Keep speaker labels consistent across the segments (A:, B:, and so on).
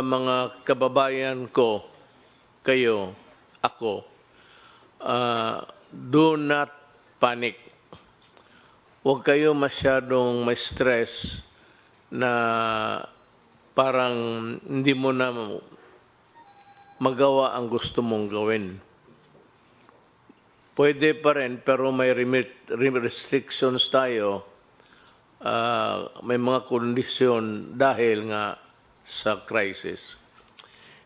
A: mga kababayan ko, kayo, ako, do not panic. Huwag kayo masyadong may stress na parang hindi mo na magawa ang gusto mong gawin. Pwede pa rin, pero may restrictions tayo. May mga kondisyon dahil nga sa crisis.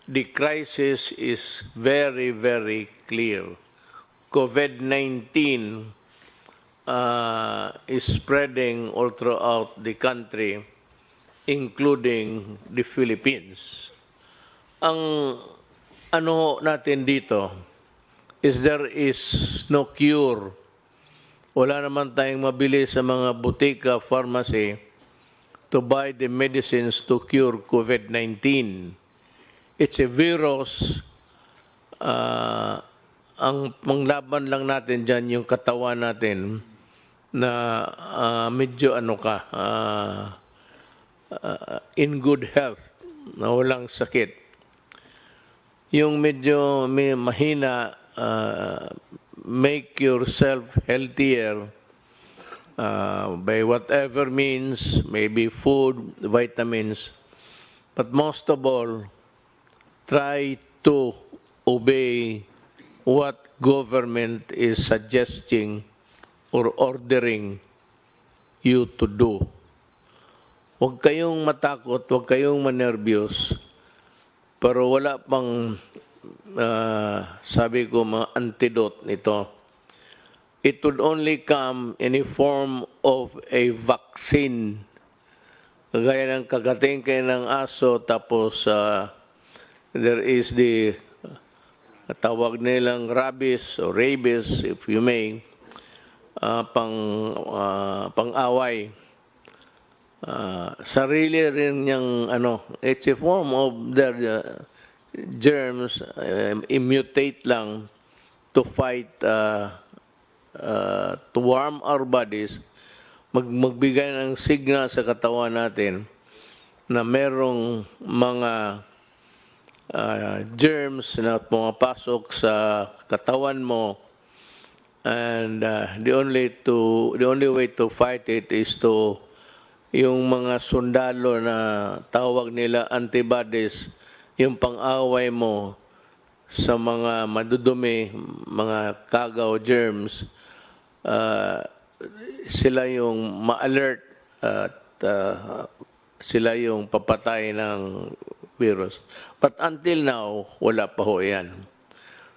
A: The crisis is very, very clear. COVID-19 is spreading all throughout the country, including the Philippines. Ang ano natin dito is there is no cure. Wala naman tayong mabili sa mga butika, pharmacy to buy the medicines to cure COVID-19. It's a virus. Ang panglaban lang natin dyan yung katawan natin na medyo in good health, na walang sakit. Yung medyo mahina, make yourself healthier by whatever means, maybe food, vitamins, but most of all, try to obey what government is suggesting or ordering you to do. Huwag kayong matakot, huwag kayong manervyos, pero wala pang sabi ko mga antidote nito. It would only come in a form of a vaccine. Kagaya ng kagating kayo ng aso, tapos there is the tawag nilang rabies or rabies, if you may, pang-away. Sarili rin niyang it's a form of their germs, mutate lang to fight, to warm our bodies, magbigay ng signal sa katawan natin na merong mga germs na pumapasok sa katawan mo, and the only way to fight it is to yung mga sundalo na tawag nila antibodies, yung pang-away mo sa mga madudumi, mga kagaw, germs, sila yung ma-alert at sila yung papatay ng virus. But until now, wala pa ho yan.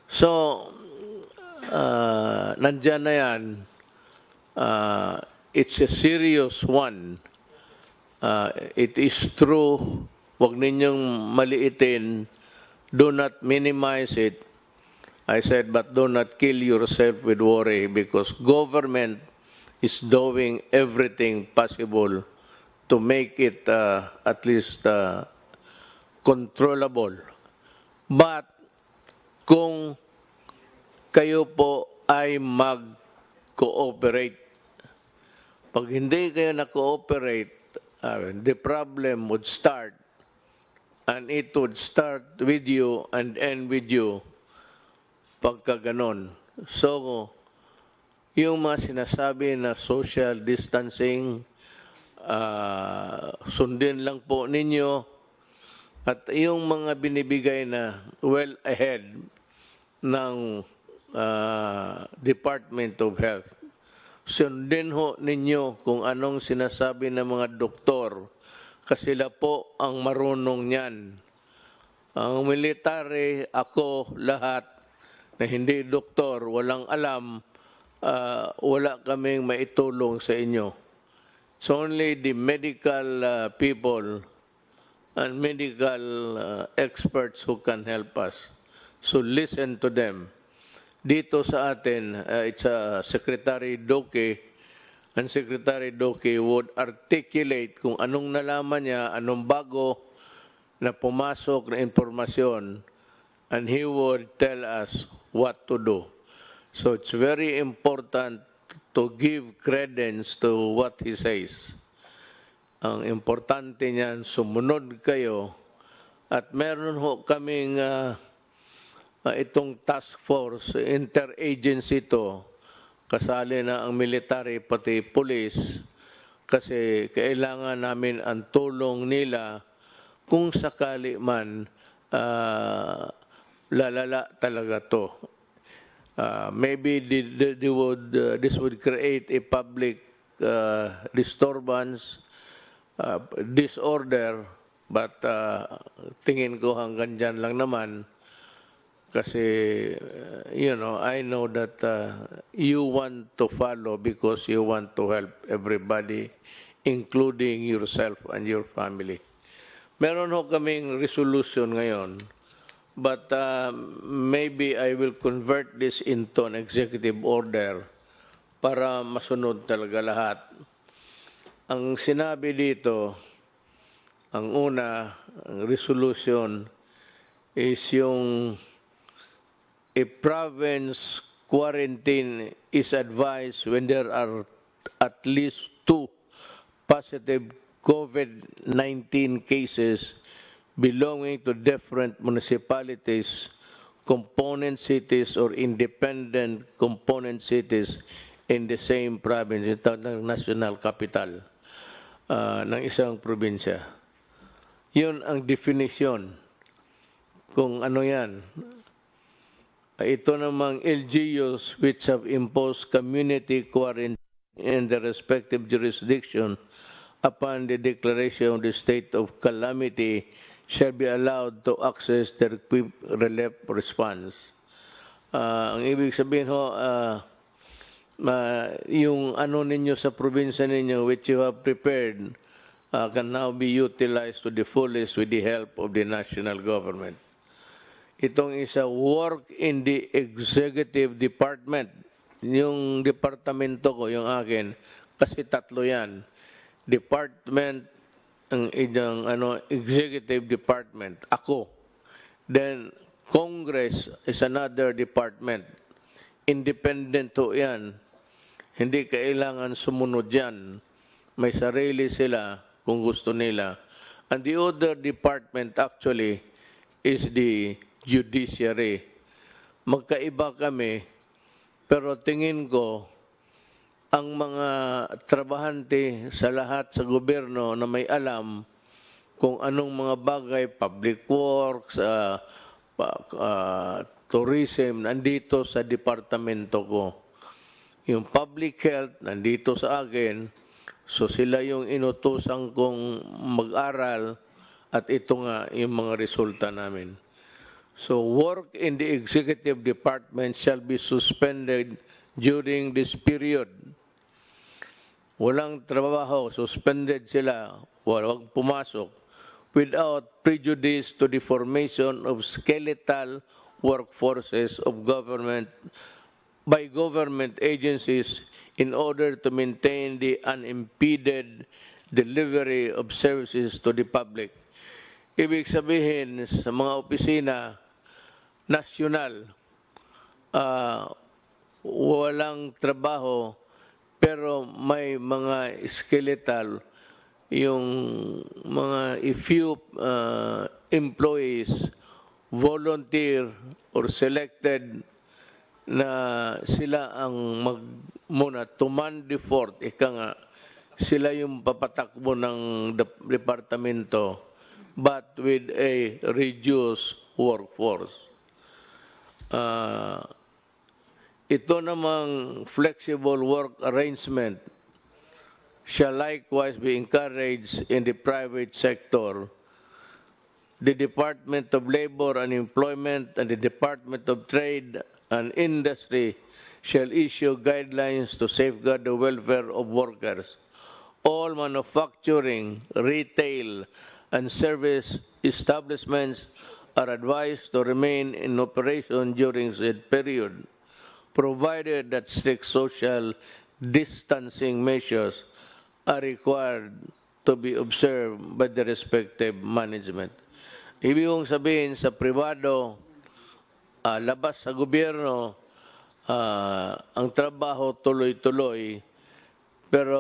A: So, nandyan na yan. It's a serious one. It is true. Huwag ninyong maliitin. Do not minimize it. I said, but do not kill yourself with worry, because government is doing everything possible to make it at least controllable. But kung kayo po ay mag-cooperate, pag hindi kayo na-cooperate, the problem would start, and it would start with you and end with you pagka ganon. So, yung mga sinasabi na social distancing, sundin lang po ninyo, at yung mga binibigay na well ahead ng Department of Health, sundin ho ninyo kung anong sinasabi ng mga doktor, kasi sila po ang marunong niyan. Ang military, ako, lahat, na hindi doktor, walang alam, wala kaming maitulong sa inyo. It's only the medical people and medical experts who can help us. So listen to them. Dito sa atin, it's Secretary Doke, and Secretary Doke would articulate kung anong nalaman niya, anong bago na pumasok na informasyon, and he would tell us what to do. So it's very important to give credence to what he says. Ang importante niyan, sumunod kayo At meron ho kaming itong task force, interagency to, kasali na ang military pati police, kasi kailangan namin ang tulong nila kung sakali man lalala talaga to. Maybe this would create a public disturbance, disorder, but tingin ko hanggang dyan lang naman. Kasi, I know that you want to follow because you want to help everybody, including yourself and your family. Meron ho kaming resolution ngayon, but maybe I will convert this into an executive order para masunod talaga lahat. Ang sinabi dito, ang una, ang resolution is yung a province quarantine is advised when there are at least 2 positive COVID-19 cases belonging to different municipalities, component cities, or independent component cities in the same province, ito ng national capital ng isang probinsya. Yun ang definition kung ano yan. Ito namang LGUs which have imposed community quarantine in the respective jurisdiction upon the declaration of the state of calamity shall be allowed to access their quick relief response. Ang ibig sabihin ho, yung ano ninyo sa probinsya ninyo which you have prepared can now be utilized to the fullest with the help of the national government. Itong isa, work in the executive department. Yung departamento ko, yung akin, kasi 3 yan. Department, ang executive department, ako. Then, Congress is another department. Independent ho yan. Hindi kailangan sumunod yan. May sarili sila kung gusto nila. And the other department actually is the judiciary. Magkaiba kami, pero tingin ko, ang mga trabahante sa lahat sa gobyerno na may alam kung anong mga bagay, public works, tourism, nandito sa departamento ko. Yung public health, nandito sa akin, so sila yung inutusan kong mag-aral at ito nga yung mga resulta namin. So work in the executive department shall be suspended during this period. Walang trabaho, suspended sila, walang pumasok, without prejudice to the formation of skeletal workforces of government by government agencies in order to maintain the unimpeded delivery of services to the public. Ibig sabihin sa mga opisina nasyonal, walang trabaho pero may mga skeletal, yung mga few employees volunteer or selected na sila ang muna to man the fort, ika nga, sila yung papatakbo ng departamento but with a reduced workforce. Ito namang flexible work arrangement shall likewise be encouraged in the private sector. The Department of Labor and Employment and the Department of Trade and Industry shall issue guidelines to safeguard the welfare of workers. All manufacturing, retail, and service establishments are advised to remain in operation during said period, provided that strict social distancing measures are required to be observed by the respective management. Ibig kong sabihin sa pribado, labas sa gobyerno, ang trabaho tuloy-tuloy, pero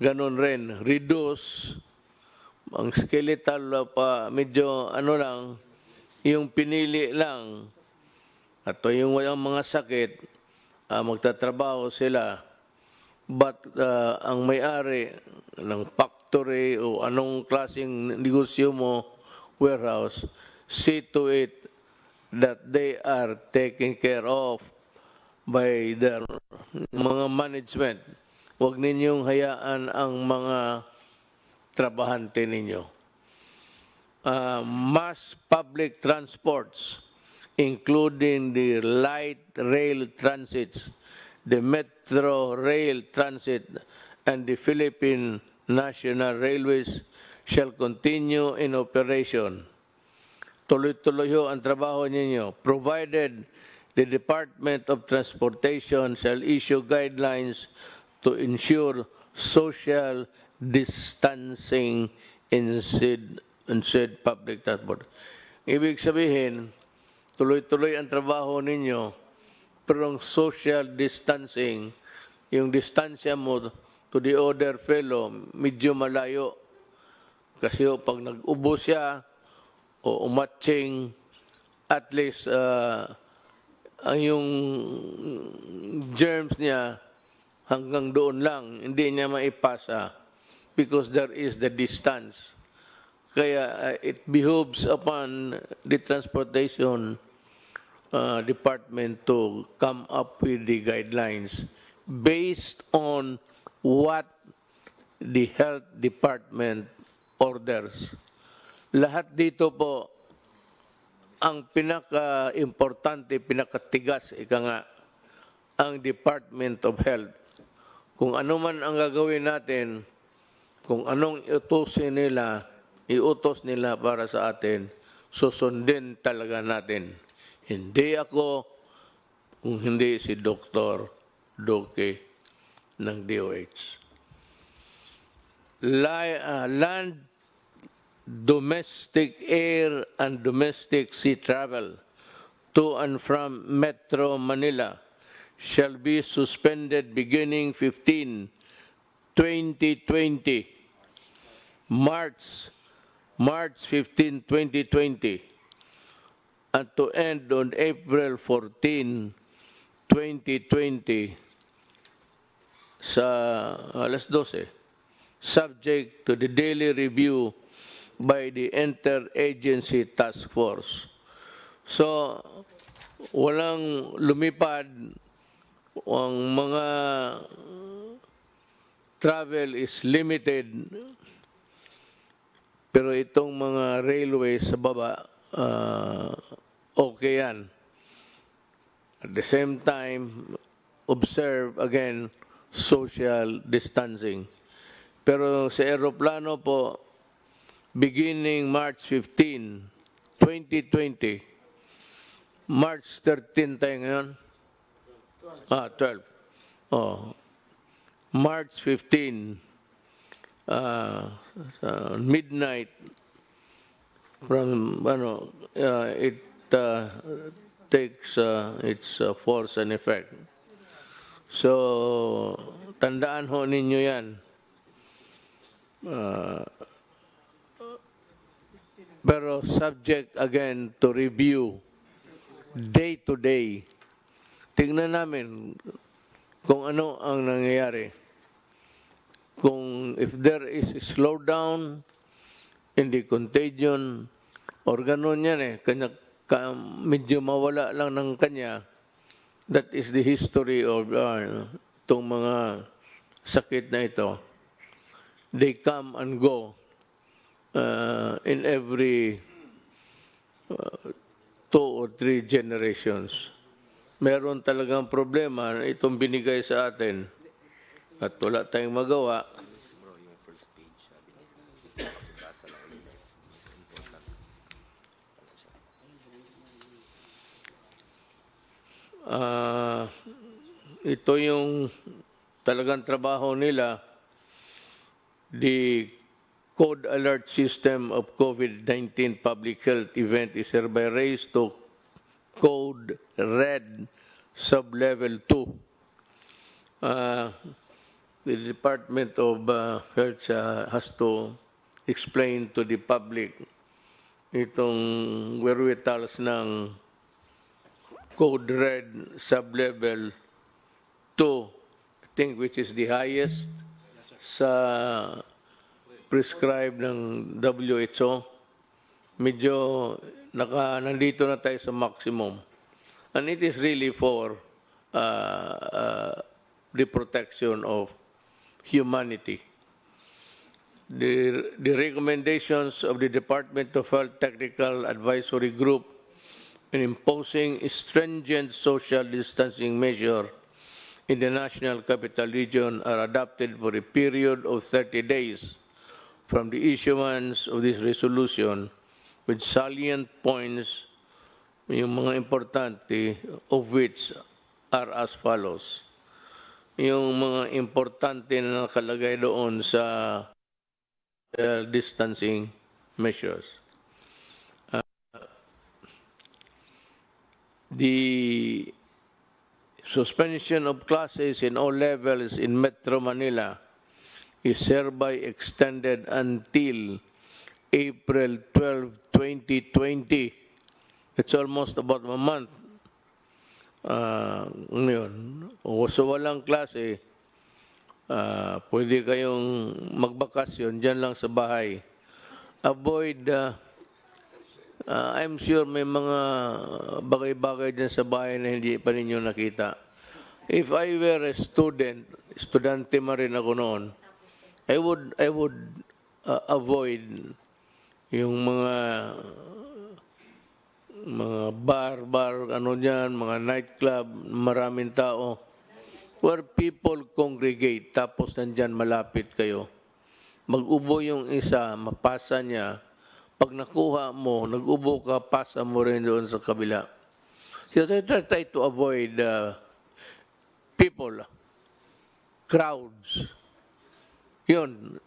A: ganun rin, reduce, ang skeletal pa medyo ano lang, yung pinili lang at yung walang mga sakit, magtatrabaho sila. But ang may-ari ng factory o anong klaseng negosyo mo, warehouse, see to it that they are taken care of by their mga management. Huwag ninyong hayaan ang mga trabahante ninyo. Mass public transports, including the light rail transits, the Metro Rail Transit, and the Philippine National Railways shall continue in operation. Tuloy-tuloy ho ang trabaho ninyo, provided the Department of Transportation shall issue guidelines to ensure social distancing in said public transport. Ibig sabihin, tuloy-tuloy ang trabaho ninyo, pero ang social distancing, yung distansya mo to the other fellow, medyo malayo. Kasi pag nag-ubo siya o umatching, at least ang yung germs niya hanggang doon lang, hindi niya maipasa because there is the distance. Kaya it behooves upon the transportation department to come up with the guidelines based on what the health department orders. Lahat dito po, ang pinaka-importante, pinakatigas, ika nga, ang Department of Health. Kung ano man ang gagawin natin, kung anong iutos nila para sa atin, susundin talaga natin. Hindi ako, kung hindi si Dr. Duque ng DOH. Land, domestic air, and domestic sea travel to and from Metro Manila shall be suspended beginning 15/2020, March 15, 2020, and to end on April 14, 2020 sa alas 12, subject to the daily review by the Interagency Task Force. So, walang lumipad, ang mga travel is limited, pero itong mga railways sa baba, okay yan. At the same time, observe again social distancing. Pero sa aeroplano po, beginning March 15, 2020, March 13 tayo ngayon? 12. March 15, midnight, from it takes its force and effect. So, tandaan ho ninyo yan. Pero subject again to review day to day. Tingnan namin kung ano ang nangyayari. Kung if there is a slowdown in the contagion, or ganun yan medyo mawala lang ng kanya, that is the history of itong mga sakit na ito. They come and go in every 2 or 3 generations. Meron talagang problema na itong binigay sa atin at wala tayong magawa. Ito yung talagang trabaho nila. The Code Alert System of COVID-19 Public Health Event is hereby raised to Code Red Sublevel 2. The Department of Health has to explain to the public itong wherewithals ng Code Red Sublevel 2, I think, which is the highest sa prescribed ng WHO. Medyo nandito na tayo sa maximum. And it is really for the protection of humanity. The recommendations of the Department of Health Technical Advisory Group in imposing stringent social distancing measure in the National Capital Region are adopted for a period of 30 days from the issuance of this resolution, with salient points, yung mga importante, of which are as follows. Yung mga importante na nakalagay doon sa distancing measures. The suspension of classes in all levels in Metro Manila is hereby extended until April 12, 2020. It's almost about a month. So walang klase, pwede kayong magbakasyon dyan lang sa bahay. Avoid, I'm sure may mga bagay-bagay dyan sa bahay na hindi pa ninyo nakita. If I were a student, estudyante man rin ako noon, I would avoid yung mga bar, ano dyan, mga nightclub, maraming tao, where people congregate, tapos nandyan malapit kayo. Mag-ubo yung isa, mapasa niya. Pag nakuha mo, nag-ubo ka, pasa mo rin doon sa kabila. So try to avoid people, crowds. Yun,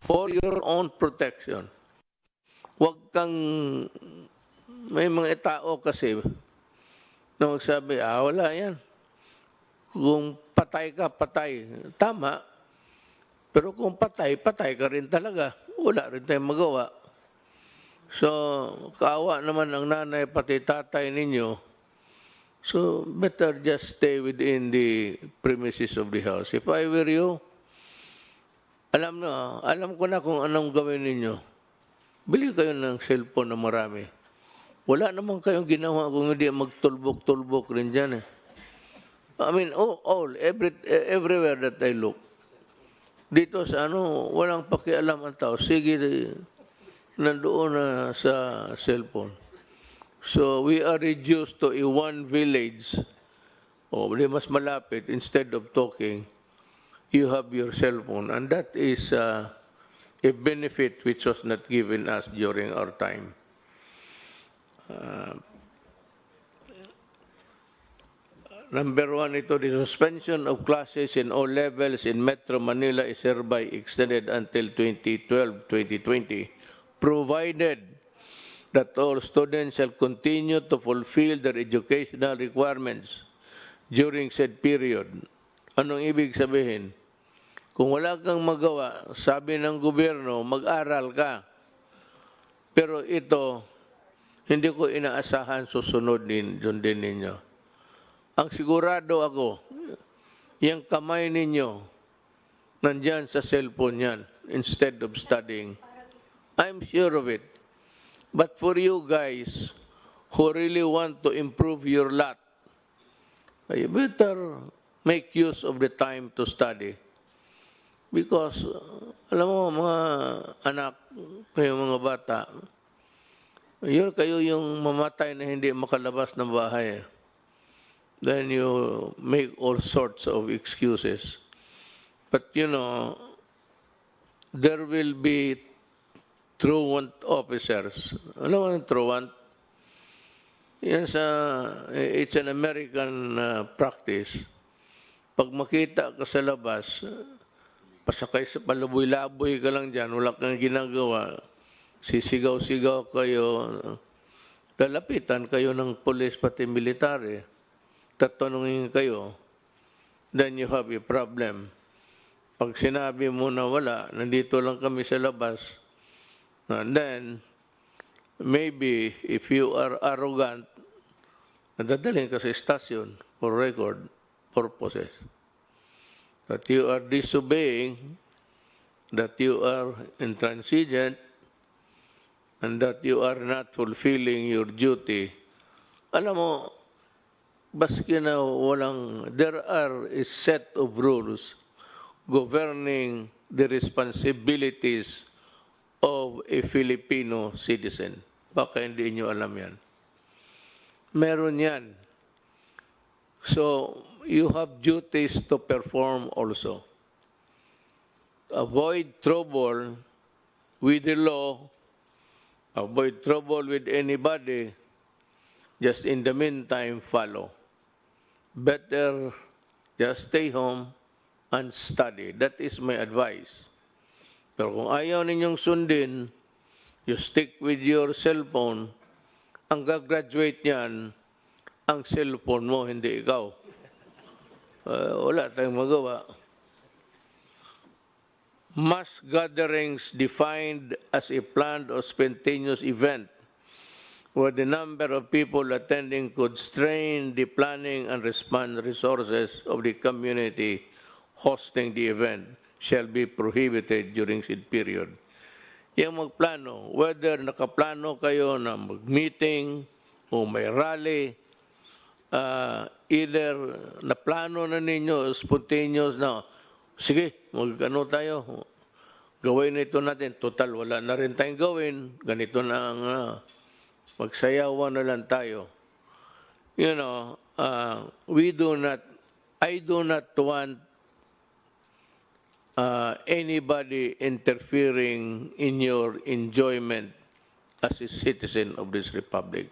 A: for your own protection. Huwag kang, may mga tao kasi na magsabi, wala yan. Kung patay ka, patay. Tama. Pero kung patay, patay ka rin talaga. Wala rin tayong magawa. So, kaawa naman ang nanay pati tatay ninyo. So, better just stay within the premises of the house. If I were you, alam ko na kung anong gawin ninyo. Bili kayo ng cellphone na marami. Wala naman kayong ginawa kung hindi magtulbok-tulbok rin dyan. I mean, everywhere that I look. Dito sa walang pakialam ang tao. Sige, nandoon na sa cellphone. So, we are reduced to a one village. Di mas malapit. Instead of talking, you have your cellphone. And that is a benefit which was not given us during our time. Number one, the suspension of classes in all levels in Metro Manila is hereby extended until 2012-2020, provided that all students shall continue to fulfill their educational requirements during said period. Anong ibig sabihin? Kung wala kang magawa, sabi ng gobyerno, mag-aral ka. Pero ito, hindi ko inaasahan susunod din ninyo. Ang sigurado ako, yung kamay ninyo, nandyan sa cellphone yan, instead of studying. I'm sure of it. But for you guys, who really want to improve your lot, you better make use of the time to study. Because, alam mo, mga anak, kayo mga bata, kayo yung mamatay na hindi makalabas ng bahay. Then you make all sorts of excuses. But, there will be truant officers. Alam mo yung truant? It's an American practice. Pag makita ka sa labas, pasakay sa palaboy-laboy ka lang dyan, wala kang ginagawa, sisigaw-sigaw kayo, lalapitan kayo ng pulis pati military, tatanungin kayo, then you have a problem. Pag sinabi mo na wala, nandito lang kami sa labas, and then, maybe, if you are arrogant, nadadalhin ka sa stasyon for record purposes. That you are disobeying, that you are intransigent, and that you are not fulfilling your duty. Alam mo, baski na there are a set of rules governing the responsibilities of a Filipino citizen. Baka hindi nyo alam yan. Meron yan. So, you have duties to perform also. Avoid trouble with the law, avoid trouble with anybody, just in the meantime, follow. Better just stay home and study. That is my advice. Pero kung ayaw ninyong sundin, you stick with your cellphone, ang gagraduate niyan, ang cellphone mo, hindi ikaw. Wala tayong magawa. Mass gatherings defined as a planned or spontaneous event where the number of people attending could strain the planning and response resources of the community hosting the event shall be prohibited during said period. Yung magplano, whether nakaplano kayo na mag-meeting o may rally, either naplano na ninyo, spontaneous na, sige, mag-ano tayo, gawin ito natin, total, wala na rin tayong gawin, ganito na ang magsayawan na lang tayo. You know, I do not want anybody interfering in your enjoyment as a citizen of this republic.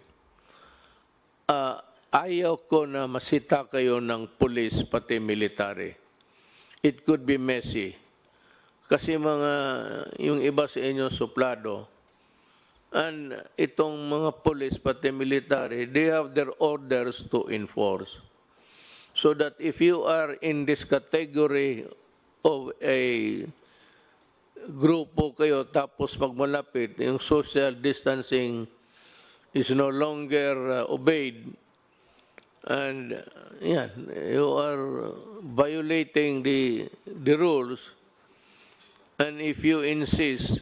A: Ayaw ko na masita kayo ng police pati military. It could be messy. Kasi yung iba sa inyo suplado, and itong mga police pati military, they have their orders to enforce. So that if you are in this category of a grupo kayo tapos magmalapit, yung social distancing is no longer obeyed, and you are violating the rules, and if you insist,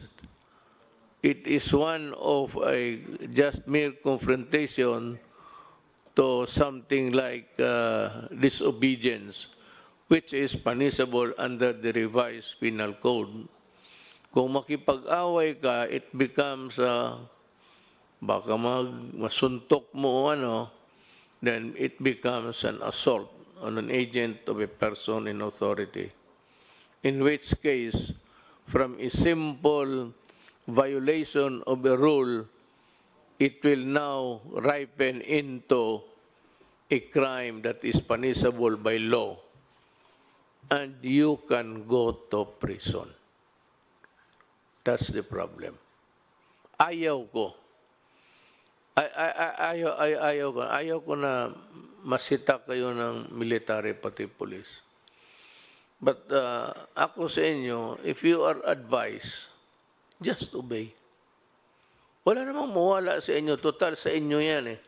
A: it is one of a just mere confrontation to something like disobedience, which is punishable under the revised penal code. Kung makipag-away ka, it becomes, baka masuntok mo then it becomes an assault on an agent of a person in authority. In which case, from a simple violation of a rule, it will now ripen into a crime that is punishable by law. And you can go to prison. That's the problem. Ayaw ko. Ayaw ko na masita kayo ng military pati police. But ako sa inyo, if you are advised, just obey. Wala namang mawala sa inyo. Total sa inyo yan eh.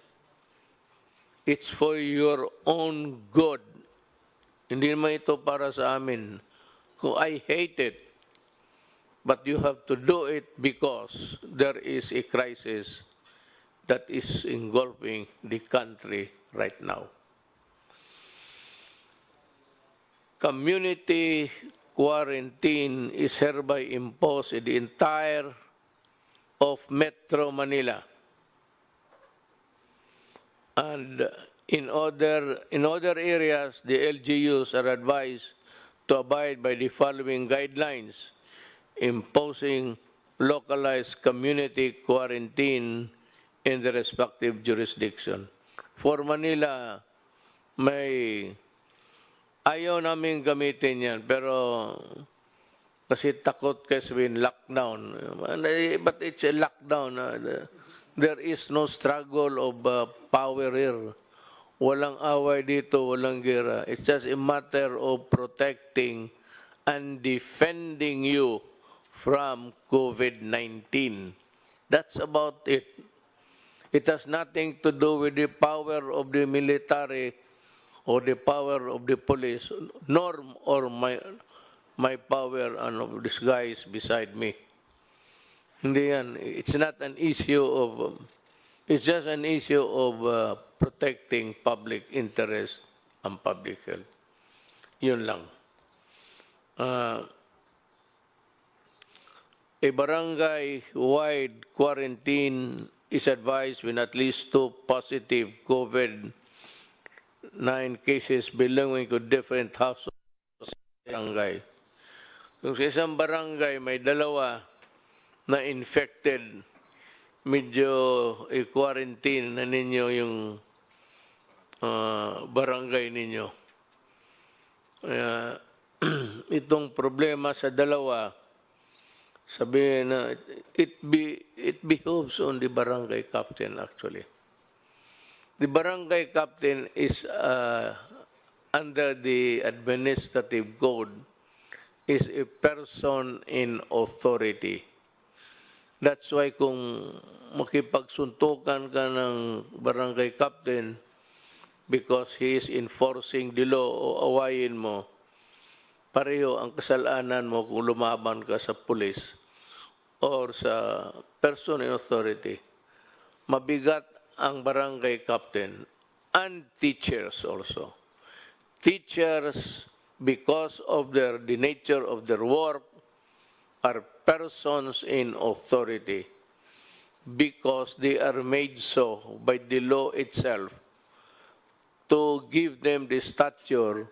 A: It's for your own good. Hindi naman ito para sa amin. Kung I hate it, but you have to do it because there is a crisis that is engulfing the country right now. Community quarantine is hereby imposed in the entire of Metro Manila. And in other areas, the LGUs are advised to abide by the following guidelines, imposing localized community quarantine in the respective jurisdiction. For Manila, ayaw namin gamitin yan, pero kasi takot kasi sabihin lockdown. But it's a lockdown. There is no struggle of power here. Walang away dito, walang gira. It's just a matter of protecting and defending you from COVID-19. That's about it. It has nothing to do with the power of the military or the power of the police, nor or my power of these guys beside me. Hindi yan. It's not an issue of, it's just an issue of protecting public interest and public health. Yun lang. A barangay-wide quarantine is advised when at least 2 positive COVID-19 cases belonging to different households sa barangay. Kung sa isang barangay may 2 na infected, medyo i-quarantine na ninyo yung barangay ninyo. Itong problema sa 2, sabihin na it behoves on the barangay captain actually. The barangay captain is under the administrative code is a person in authority. That's why kung makipagsuntukan ka ng barangay captain because he is enforcing the law o awayin mo, pareho ang kasalanan mo kung lumaban ka sa police or sa person in authority. Mabigat ang barangay captain and teachers also. Teachers, because of the nature of their work, are persons in authority because they are made so by the law itself to give them the stature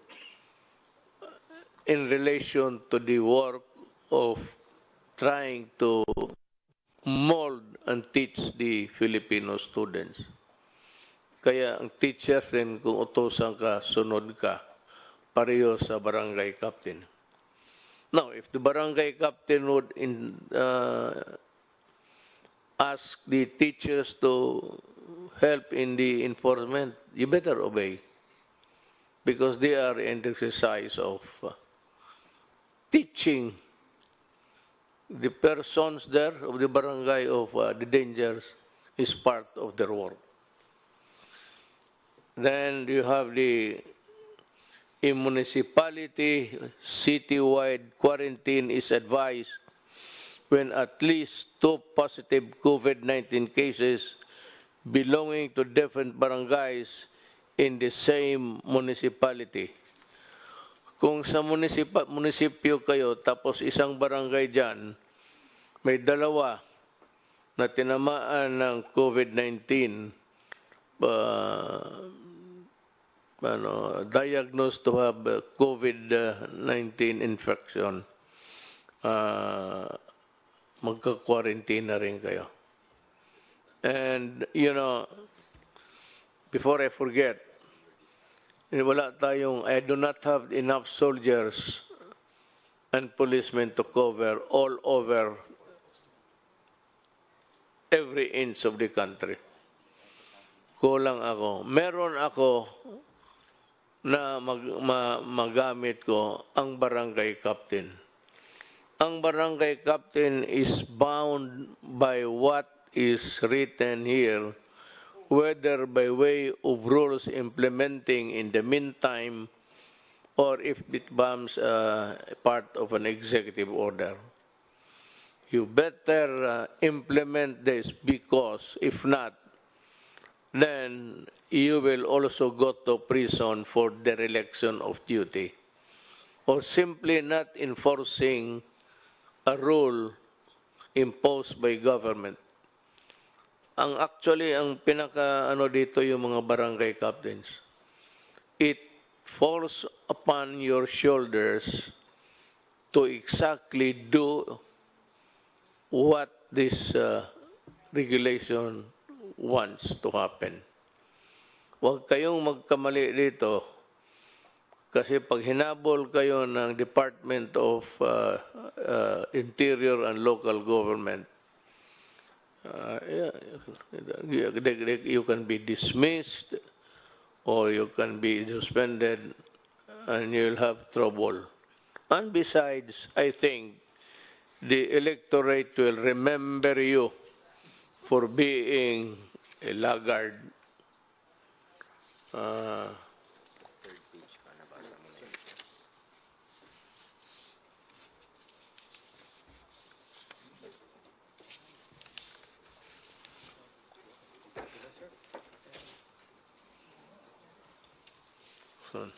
A: in relation to the work of trying to mold and teach the Filipino students. Kaya ang teacher rin, kung utosan ka, sunod ka, pareho sa barangay captain. Now, if the barangay captain would ask the teachers to help in the enforcement, you better obey because they are in the exercise of teaching the persons there of the barangay of the dangers is part of their work. Then you have a municipality, citywide quarantine is advised when at least 2 positive COVID-19 cases belonging to different barangays in the same municipality. Kung sa munisipyo kayo, tapos isang barangay dyan, may 2 na tinamaan ng COVID-19, diagnosed to have COVID-19 infection, magka-quarantine na rin kayo. And, before I forget, I do not have enough soldiers and policemen to cover all over every inch of the country. Kulang ako. Meron ako na magamit ko ang barangay captain. Ang barangay captain is bound by what is written here, whether by way of rules implementing in the meantime or if it becomes part of an executive order. You better implement this because if not, then you will also go to prison for dereliction of duty or simply not enforcing a rule imposed by government. Actually, ang dito yung mga barangay captains. It falls upon your shoulders to exactly do what this regulation wants to happen. Huwag kayong magkamali dito kasi pag hinabol kayo ng Department of Interior and Local Government, you can be dismissed or you can be suspended and you'll have trouble And besides, I think the electorate will remember you for being a laggard. So,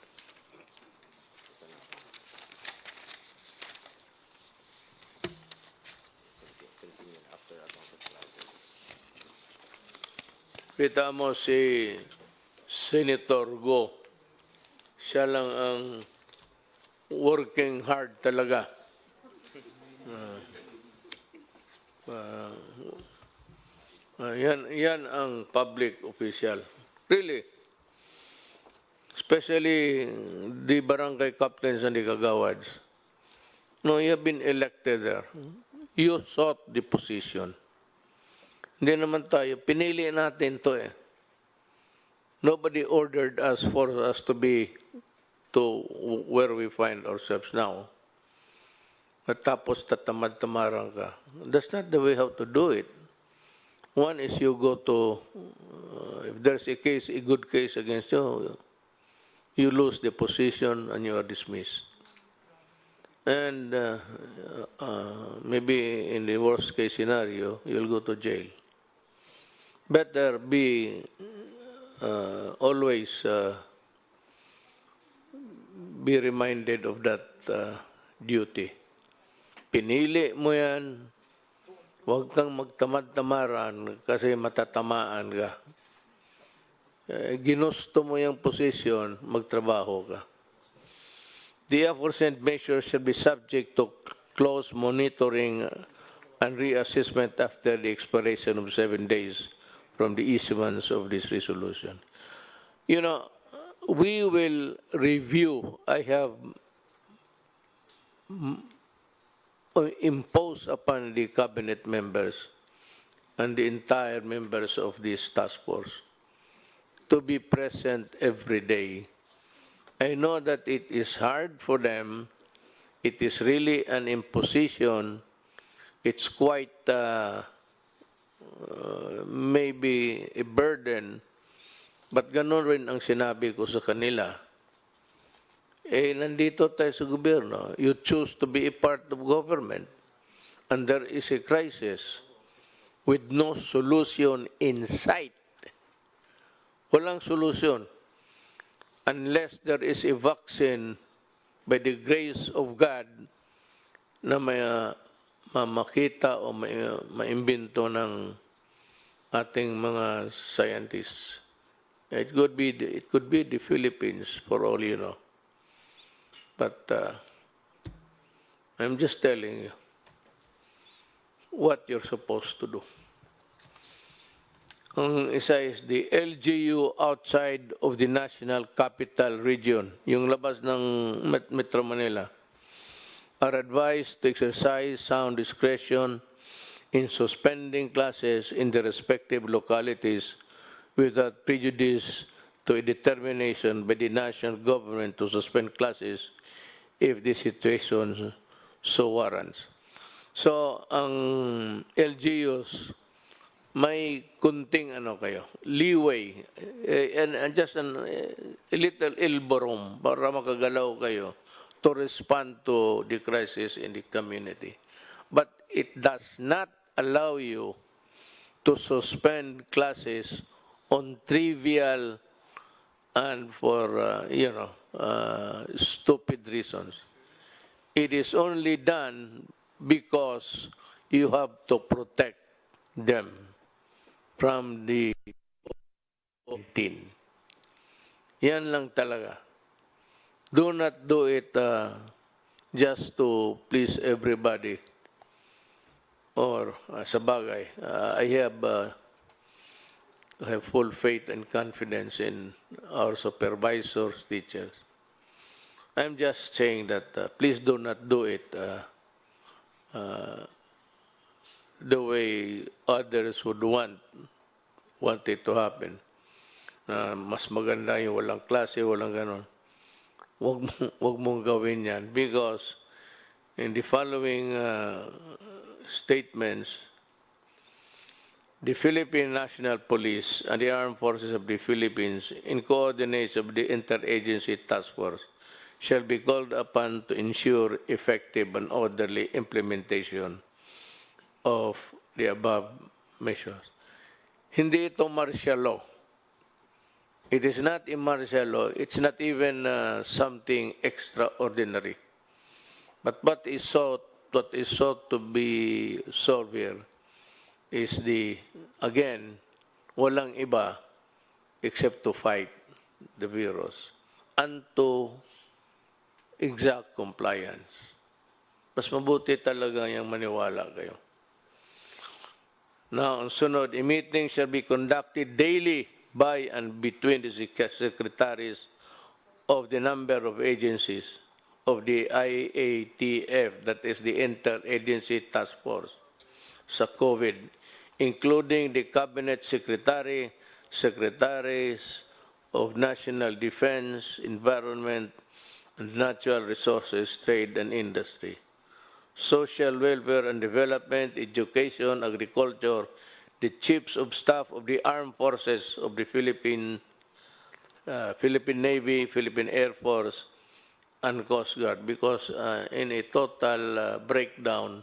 A: kita mo si Senator Go, siya lang ang working hard talaga. Yan ang public official. Really. Especially the barangay captains and the kagawads. No, you have been elected there. You sought the position. Hindi naman tayo. Pinili natin to eh. Nobody ordered us for us to be to where we find ourselves now. At tapos tatamad-tamaran ka. That's not the way how to do it. One is you go to, if there's a case, a good case against you, you lose the position and you are dismissed. And maybe in the worst case scenario, you'll go to jail. Better be always be reminded of that duty. Pinili mo yan, huwag kang magtamad-tamaran kasi matatamaan ka. Ginusto mo yung posisyon, magtrabaho ka. The aforesaid measures shall be subject to close monitoring and reassessment after the expiration of 7 days from the issuance of this resolution. You know, we will review. I have imposed upon the cabinet members and the entire members of this task force to be present every day. I know that it is hard for them. It is really an imposition. It's quite maybe a burden. But ganon rin ang sinabi ko sa kanila. Nandito tayo sa gobyerno. You choose to be a part of government. And there is a crisis with no solution in sight. Walang solution. Unless there is a vaccine by the grace of God na may makita o maimbento ng ating mga scientists. It could be the Philippines for all you know. But I'm just telling you what you're supposed to do. Ang isa is the LGU outside of the National Capital Region, yung labas ng Metro Manila, are advised to exercise sound discretion in suspending classes in the respective localities without prejudice to a determination by the national government to suspend classes if the situation so warrants. So, ang LGUs, may kunting leeway, and just a little elbow room para makagalaw kayo to respond to the crisis in the community. But it does not allow you to suspend classes on trivial and for, stupid reasons. It is only done because you have to protect them from the COVID-19. Yan lang talaga. Do not do it just to please everybody. Or sa bagay, I have full faith and confidence in our supervisors, teachers. I'm just saying that please do not do it the way others would want it to happen. Mas maganda yung walang klase, walang ganon. wag mong gawin yan because in the following statements, the Philippine National Police and the Armed Forces of the Philippines, in coordination of the Interagency Task Force, shall be called upon to ensure effective and orderly implementation of the above measures. Hindi ito martial law. It is not a martial law. It's not even something extraordinary. But what is sought to be solved here is again, walang iba except to fight the virus and to exact compliance. Mas mabuti talaga yung maniwala kayo. Now, ang sunod, a meeting shall be conducted daily by and between the secretaries of the number of agencies of the IATF, that is the Interagency Task Force, sa COVID, including the Cabinet Secretary, Secretaries of National Defense, Environment, and Natural Resources, Trade and Industry, Social Welfare and Development, Education, Agriculture, the Chiefs of Staff of the Armed Forces of the Philippine Navy, Philippine Air Force, and Coast Guard, because in a total breakdown,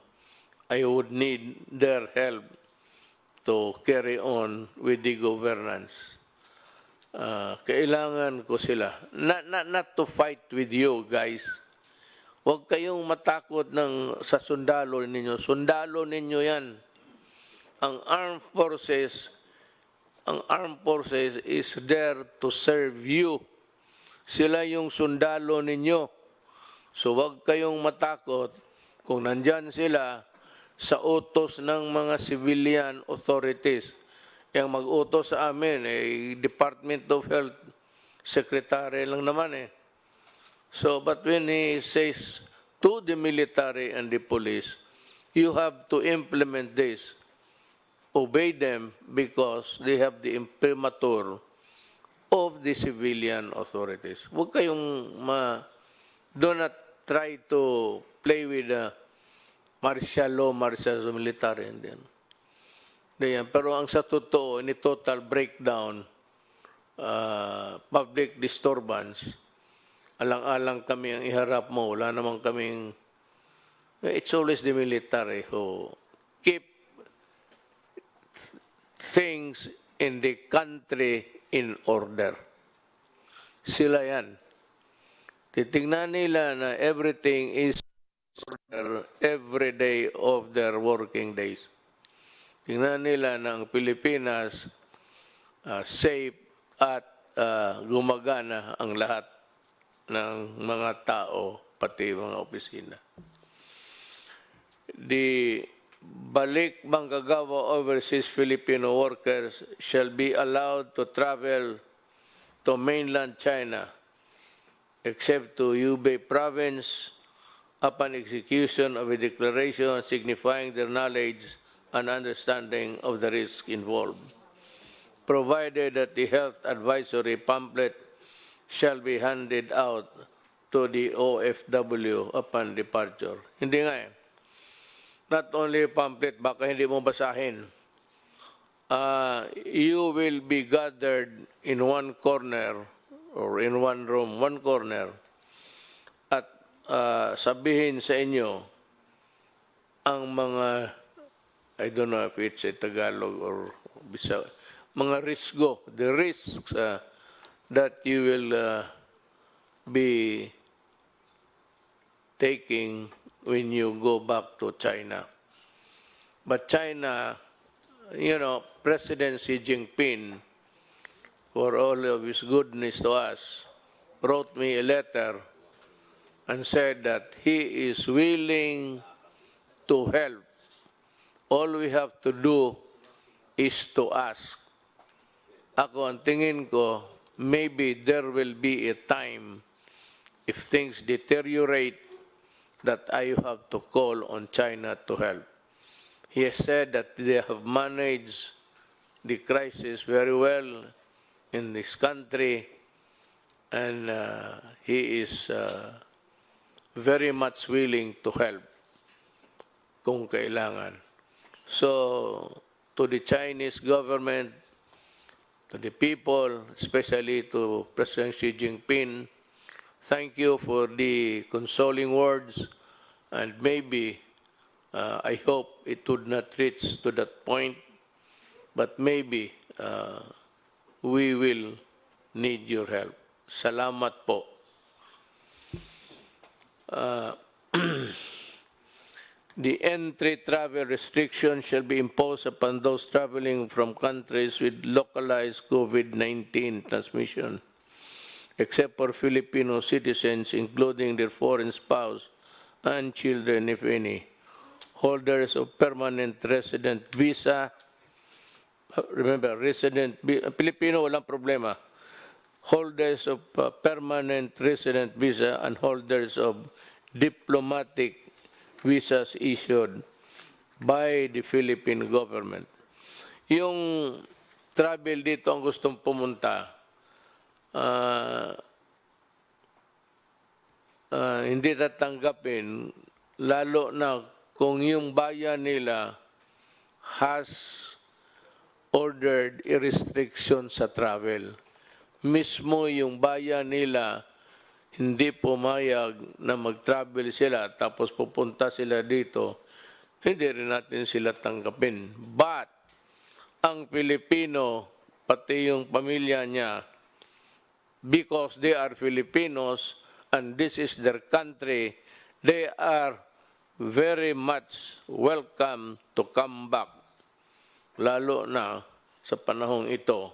A: I would need their help to carry on with the governance. Kailangan ko sila. Not to fight with you, guys. Huwag kayong matakot sa sundalo ninyo. Sundalo ninyo yan. Ang armed forces is there to serve you. Sila yung sundalo ninyo. So huwag kayong matakot kung nandyan sila sa utos ng mga civilian authorities. Yung mag-utos sa amin, Department of Health Secretary lang naman eh. So, but when he says to the military and the police, you have to implement this. Obey them because they have the imprimatur of the civilian authorities. Huwag kayong do not try to play with martial law, military. Pero ang sa totoo, in total breakdown, public disturbance, alang-alang kami ang iharap mo. Wala naman kaming, it's always the military who keep things in the country in order. Sila yan. Titingnan nila na everything is order every day of their working days. Tingnan nila na ang Pilipinas safe at gumagana ang lahat ng mga tao, pati mga opisina. The balik manggagawa overseas Filipino workers shall be allowed to travel to mainland China except to Hubei province upon execution of a declaration signifying their knowledge and understanding of the risk involved, provided that the health advisory pamphlet shall be handed out to the OFW upon departure. Hindi nga eh. Not only pamphlet, baka hindi mo basahin. You will be gathered in one corner or in one room, one corner, at sabihin sa inyo ang mga, I don't know if it's a Tagalog or Bisaya, mga risgo, the risks that you will be taking when you go back to China. But China, President Xi Jinping, for all of his goodness to us, wrote me a letter and said that he is willing to help. All we have to do is to ask. Ako, ang tingin ko, maybe there will be a time if things deteriorate that I have to call on China to help. He has said that they have managed the crisis very well in this country and he is very much willing to help kung kailangan. So, to the Chinese government, to the people, especially to President Xi Jinping, thank you for the consoling words, and maybe, I hope it would not reach to that point, but maybe we will need your help. Salamat po. The entry travel restriction shall be imposed upon those traveling from countries with localized COVID-19 transmission, except for Filipino citizens, including their foreign spouse and children, if any, holders of permanent resident visa. Remember, resident, Filipino, walang problema. Holders of permanent resident visa and holders of diplomatic visas issued by the Philippine government. Yung travel dito ang gustong pumunta, hindi tatanggapin, lalo na kung yung bayan nila has ordered a restriction sa travel. Mismo yung bayan nila hindi pumayag na mag-travel sila tapos pupunta sila dito, hindi rin natin sila tanggapin. But, ang Pilipino, pati yung pamilya niya, because they are Filipinos and this is their country, they are very much welcome to come back. Lalo na sa panahong ito,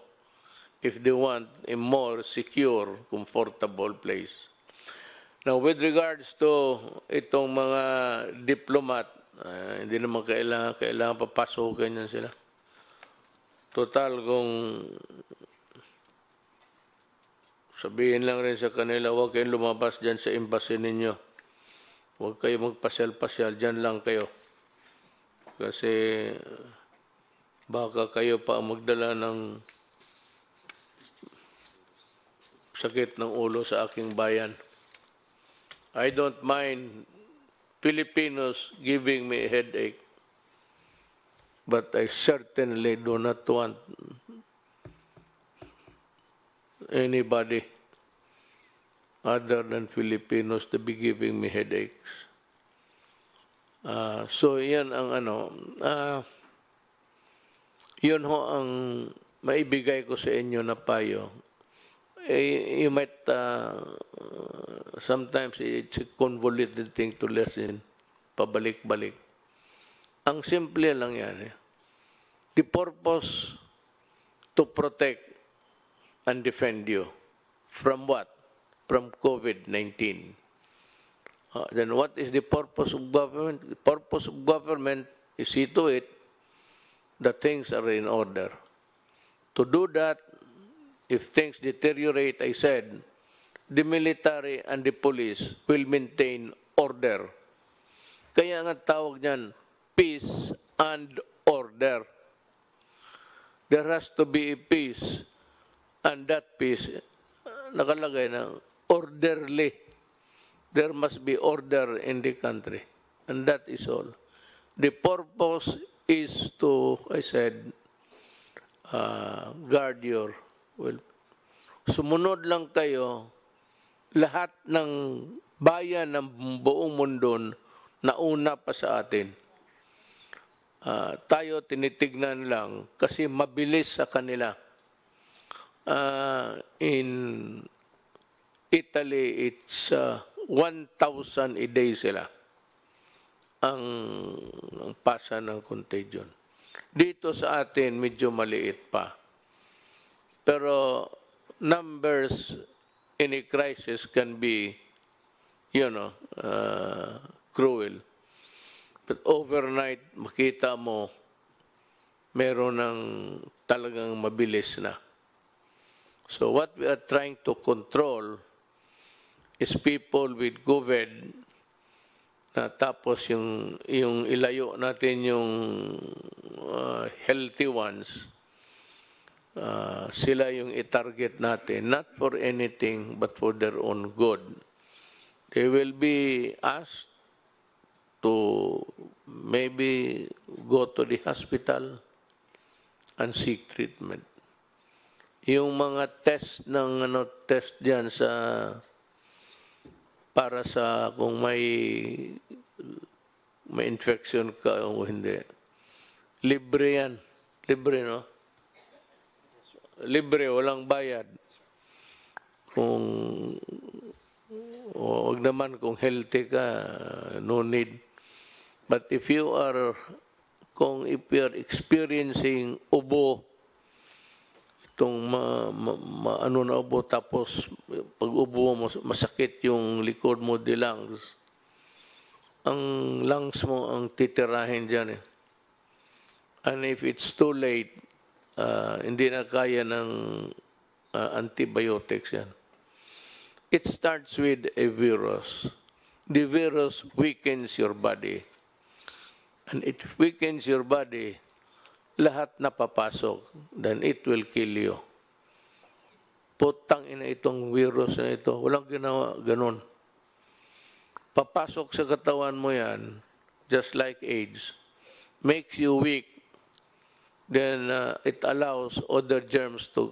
A: if they want a more secure, comfortable place. Now, with regards to itong mga diplomat, hindi naman kailangan papasukin yan sila. Total, kung sabihin lang rin sa kanila, huwag kayong lumabas dyan sa embassy ninyo. Huwag kayo magpasyal-pasyal, dyan lang kayo. Kasi baka kayo pa magdala ng sakit ng ulo sa aking bayan. I don't mind Filipinos giving me a headache, but I certainly do not want anybody other than Filipinos to be giving me headaches. So yan ang yun ho ang maibigay ko sa inyo na payo. You might, sometimes it's a convoluted thing to listen, pabalik-balik. Ang simple lang yan. The purpose to protect and defend you. From what? From COVID-19. Then what is the purpose of government? The purpose of government is see to it that things are in order. To do that, if things deteriorate, I said, the military and the police will maintain order. Kaya nga tawag niyan, peace and order. There has to be a peace, and that peace, nakalagay na, orderly. There must be order in the country, and that is all. The purpose is to, I said, guard your sumunod lang kayo, lahat ng bayan ng buong mundo nauna pa sa atin. Tayo tinitignan lang kasi mabilis sa kanila. In Italy, it's 1,000 a day sila ang pasa ng contagion. Dito sa atin, medyo maliit pa. Pero numbers in a crisis can be, cruel. But overnight, makita mo, meron ng talagang mabilis na. So what we are trying to control is people with COVID, na tapos yung ilayo natin yung healthy ones. sila yung i-target natin, not for anything but for their own good. They will be asked to maybe go to the hospital and seek treatment. Yung mga test ng test diyan sa para sa kung may infection ka o hindi. Libre yan. Libre, no? Libre, walang bayad. Kung wag naman kung healthy ka, no need. But if you are experiencing ubo, itong ano na ubo, tapos pag ubo mo, masakit yung likod mo, the lungs, ang lungs mo ang titirahin dyan eh. And if it's too late, hindi na kaya ng antibiotics yan. It starts with a virus. The virus weakens your body. And it weakens your body, lahat na papasok, then it will kill you. Putang ina itong virus na ito, walang ginawa ganun. Papasok sa katawan mo yan, just like AIDS, makes you weak, then it allows other germs to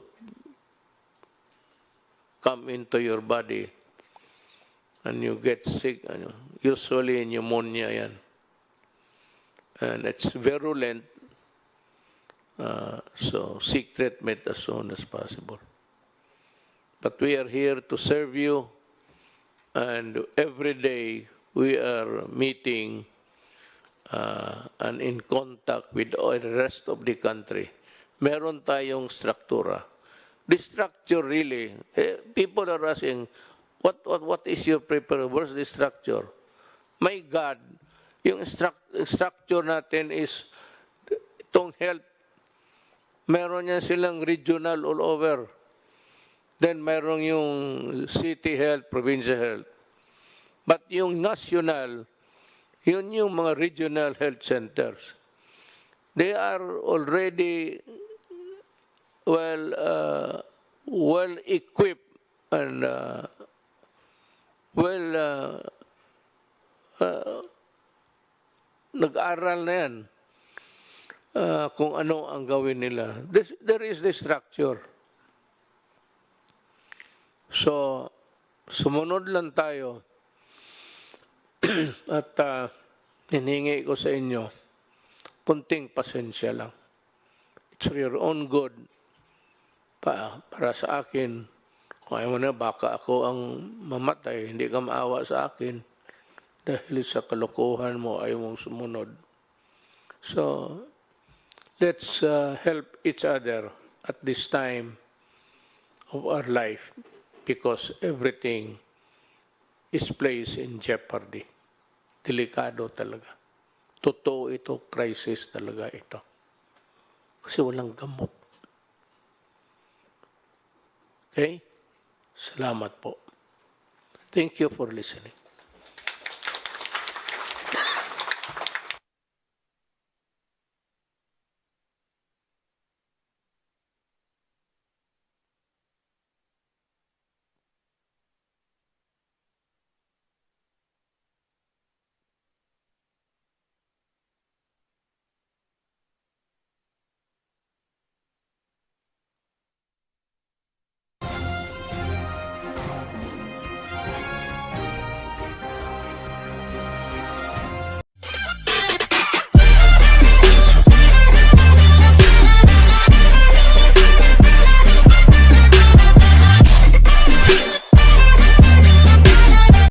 A: come into your body and you get sick. Usually pneumonia yan. And it's virulent, so seek treatment as soon as possible. But we are here to serve you, and every day we are meeting and in contact with the rest of the country. Meron tayong struktura. The structure really, people are asking, what is your preparation? What's the structure? My God, yung structure natin is itong health. Meron yan silang regional all over. Then meron yung city health, provincial health. But yung national, yun yung mga regional health centers. They are already well equipped and nag-aral na yan kung ano ang gawin nila. There is the structure. So, sumunod lang tayo at hiningi ko sa inyo kunting pasensya lang. It's for your own good. Para sa akin, kung ayaw mo na, baka ako ang mamatay, hindi ka maawa sa akin dahil sa kalokohan mo, ayaw mong sumunod. So, let's help each other at this time of our life because everything is placed in jeopardy. Delikado talaga. Totoo ito, crisis talaga ito. Kasi walang gamot. Okay? Salamat po. Thank you for listening.